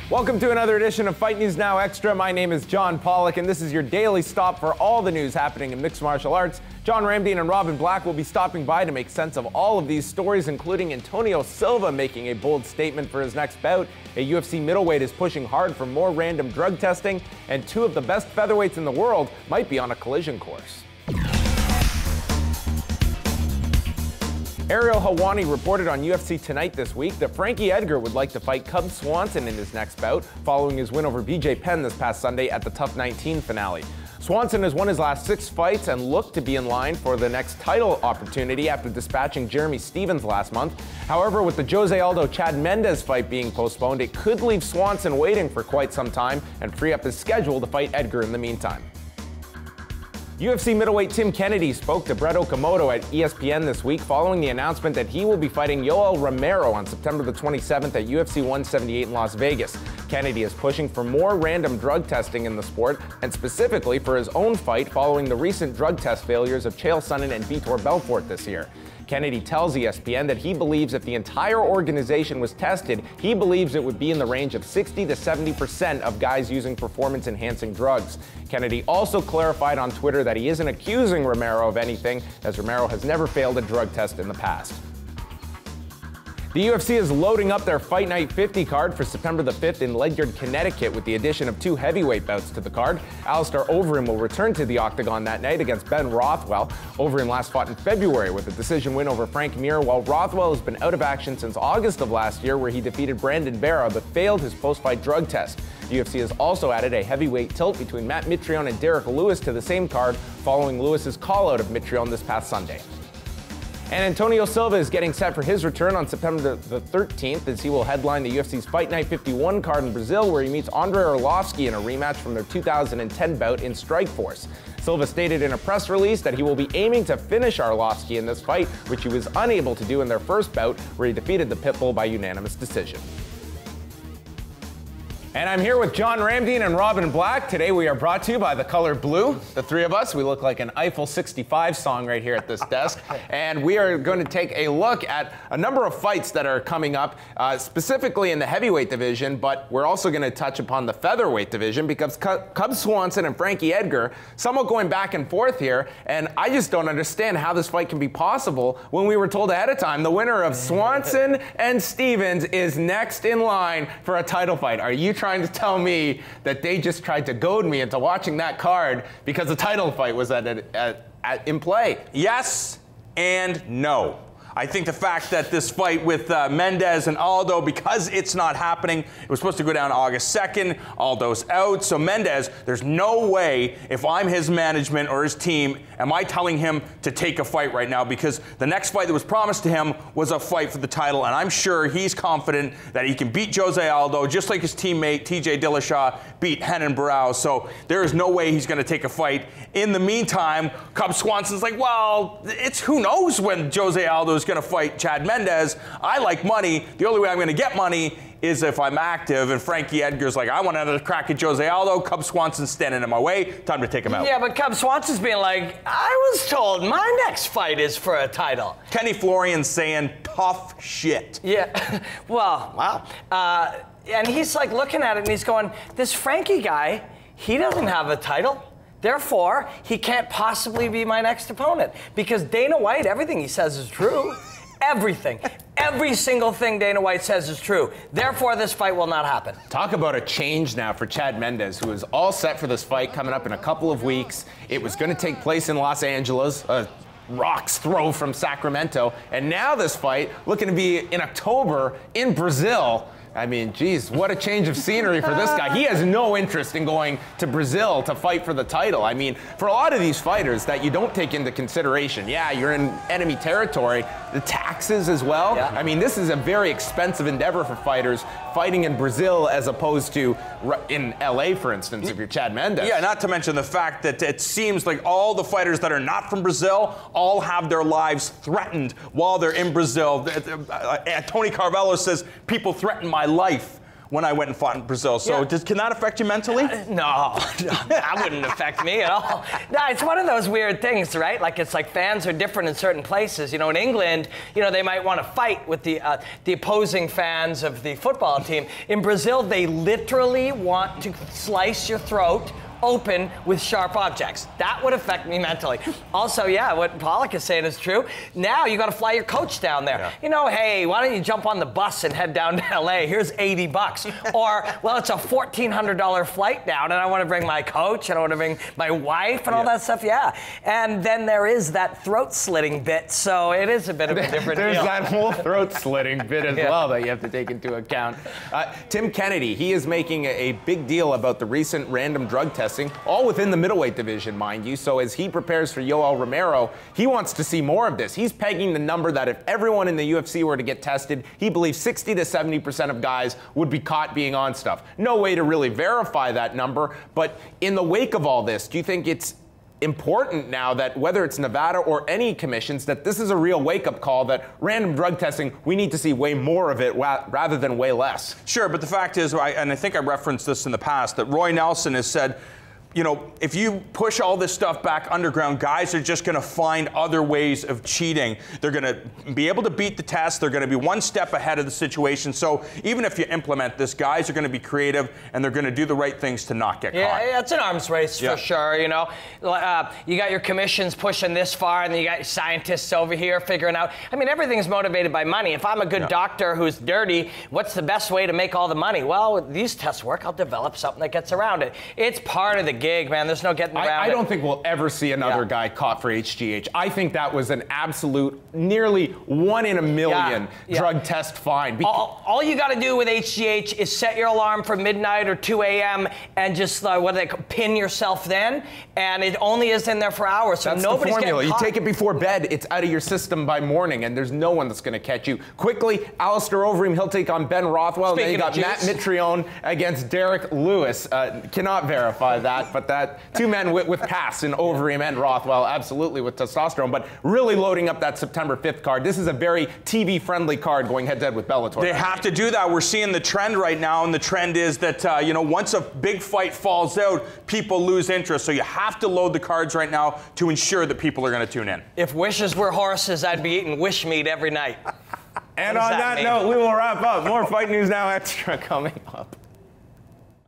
Welcome to another edition of Fight News Now Extra. My name is John Pollock, and this is your daily stop for all the news happening in mixed martial arts. John Ramdeen and Robin Black will be stopping by to make sense of all of these stories, including Antonio Silva making a bold statement for his next bout. A UFC middleweight is pushing hard for more random drug testing, and two of the best featherweights in the world might be on a collision course. Ariel Helwani reported on UFC Tonight this week that Frankie Edgar would like to fight Cub Swanson in his next bout, following his win over BJ Penn this past Sunday at the Tough 19 finale. Swanson has won his last 6 fights and looked to be in line for the next title opportunity after dispatching Jeremy Stephens last month. However, with the Jose Aldo-Mendes fight being postponed, it could leave Swanson waiting for quite some time and free up his schedule to fight Edgar in the meantime. UFC middleweight Tim Kennedy spoke to Brett Okamoto at ESPN this week following the announcement that he will be fighting Yoel Romero on September the 27th at UFC 178 in Las Vegas. Kennedy is pushing for more random drug testing in the sport, and specifically for his own fight following the recent drug test failures of Chael Sonnen and Vitor Belfort this year. Kennedy tells ESPN that he believes if the entire organization was tested, he believes it would be in the range of 60 to 70% of guys using performance-enhancing drugs. Kennedy also clarified on Twitter that he isn't accusing Romero of anything, as Romero has never failed a drug test in the past. The UFC is loading up their Fight Night 50 card for September the 5th in Ledyard, Connecticut, with the addition of 2 heavyweight bouts to the card. Alistair Overeem will return to the octagon that night against Ben Rothwell. Overeem last fought in February with a decision win over Frank Mir, while Rothwell has been out of action since August of last year, where he defeated Brandon Vera but failed his post-fight drug test. The UFC has also added a heavyweight tilt between Matt Mitrione and Derek Lewis to the same card, following Lewis's call-out of Mitrione this past Sunday. And Antonio Silva is getting set for his return on September the 13th, as he will headline the UFC's Fight Night 51 card in Brazil, where he meets Andrei Arlovski in a rematch from their 2010 bout in Strikeforce. Silva stated in a press release that he will be aiming to finish Arlovski in this fight, which he was unable to do in their first bout, where he defeated the Pitbull by unanimous decision. And I'm here with John Ramdeen and Robin Black. Today we are brought to you by the color blue. The three of us, we look like an Eiffel 65 song right here at this desk. And we are going to take a look at a number of fights that are coming up, specifically in the heavyweight division, but we're also going to touch upon the featherweight division because Cub Swanson and Frankie Edgar, somewhat going back and forth here, and I just don't understand how this fight can be possible when we were told ahead of time the winner of Swanson and Stephens is next in line for a title fight. Are you trying to tell me that they just tried to goad me into watching that card because the title fight was in play? Yes and no. I think the fact that this fight with Mendes and Aldo, because it's not happening, it was supposed to go down August 2nd, Aldo's out, so Mendes, there's no way, if I'm his management or his team, am I telling him to take a fight right now, because the next fight that was promised to him was a fight for the title, and I'm sure he's confident that he can beat Jose Aldo, just like his teammate TJ Dillashaw beat Renan Barão, so there is no way he's going to take a fight. In the meantime, Cub Swanson's like, well, it's who knows when Jose Aldo's going to fight Chad Mendes. I like money. The only way I'm going to get money is if I'm active. And Frankie Edgar's like, I want another crack at Jose Aldo. Cub Swanson's standing in my way. Time to take him out. Yeah, but Cub Swanson's being like, I was told my next fight is for a title. Kenny Florian's saying tough shit. Yeah, well, wow. And he's like looking at it and he's going, this Frankie guy, he doesn't have a title. Therefore, he can't possibly be my next opponent. Because Dana White, everything he says is true. Everything. Every single thing Dana White says is true. Therefore, this fight will not happen. Talk about a change now for Chad Mendes, who is all set for this fight coming up in a couple of weeks. It was going to take place in Los Angeles, a rock's throw from Sacramento. And now this fight looking to be in October in Brazil. I mean, geez, what a change of scenery for this guy. He has no interest in going to Brazil to fight for the title. I mean, for a lot of these fighters that you don't take into consideration, yeah, you're in enemy territory, the taxes as well. Yeah. I mean, this is a very expensive endeavor for fighters fighting in Brazil as opposed to in LA, for instance, if you're Chad Mendes. Yeah, not to mention the fact that it seems like all the fighters that are not from Brazil all have their lives threatened while they're in Brazil. Tony Carvalho says, people threaten my life when I went and fought in Brazil. So can that affect you mentally? No, that wouldn't affect me at all. No, it's one of those weird things, right? Like, it's like fans are different in certain places. You know, in England, you know, they might want to fight with the opposing fans of the football team. In Brazil, they literally want to slice your throat open with sharp objects. That would affect me mentally. Also, yeah, what Pollock is saying is true. Now you got to fly your coach down there. Yeah. You know, hey, why don't you jump on the bus and head down to LA? Here's $80. Or, well, it's a $1,400 flight down, and I want to bring my coach, and I want to bring my wife, and all that stuff. Yeah. And then there is that throat slitting bit, so it is a bit of a different There's deal. that whole throat slitting bit as well that you have to take into account. Tim Kennedy, he is making a big deal about the recent random drug testing, all within the middleweight division, mind you. So as he prepares for Yoel Romero, he wants to see more of this. He's pegging the number that if everyone in the UFC were to get tested, he believes 60 to 70% of guys would be caught being on stuff. No way to really verify that number, but in the wake of all this, do you think it's important now that whether it's Nevada or any commissions, that this is a real wake-up call that random drug testing, we need to see way more of it rather than way less? Sure, but the fact is, and I think I referenced this in the past, that Roy Nelson has said, you know, if you push all this stuff back underground, guys are just going to find other ways of cheating. They're going to be able to beat the test. They're going to be one step ahead of the situation. So even if you implement this, guys are going to be creative, and they're going to do the right things to not get caught. Yeah, it's an arms race for sure, you know. You got your commissions pushing this far, and then you got your scientists over here figuring out. I mean, everything's motivated by money. If I'm a good doctor who's dirty, what's the best way to make all the money? Well, these tests work. I'll develop something that gets around it. It's part of the gig, man. There's no getting around it. I don't think we'll ever see another guy caught for HGH. I think that was an absolute, nearly 1 in a million drug test fine. All you got to do with HGH is set your alarm for midnight or 2 a.m. and just pin yourself then, and it only is in there for hours. So that's nobody's the formula. getting caught. You take it before bed, it's out of your system by morning, and there's no one that's going to catch you. Quickly, Alistair Overeem, he'll take on Ben Rothwell. Speaking then you got of Matt juice. Mitrione against Derek Lewis. Cannot verify that, but that two men with pass in Overeem and Rothwell, absolutely with testosterone, but really loading up that September 5th card. This is a very TV-friendly card going head-to-head with Bellator. They have to do that. We're seeing the trend right now, and the trend is that, you know, once a big fight falls out, people lose interest. So you have to load the cards right now to ensure that people are going to tune in. If wishes were horses, I'd be eating wish meat every night. And on that note, we will wrap up. More Fight News Now Extra coming on.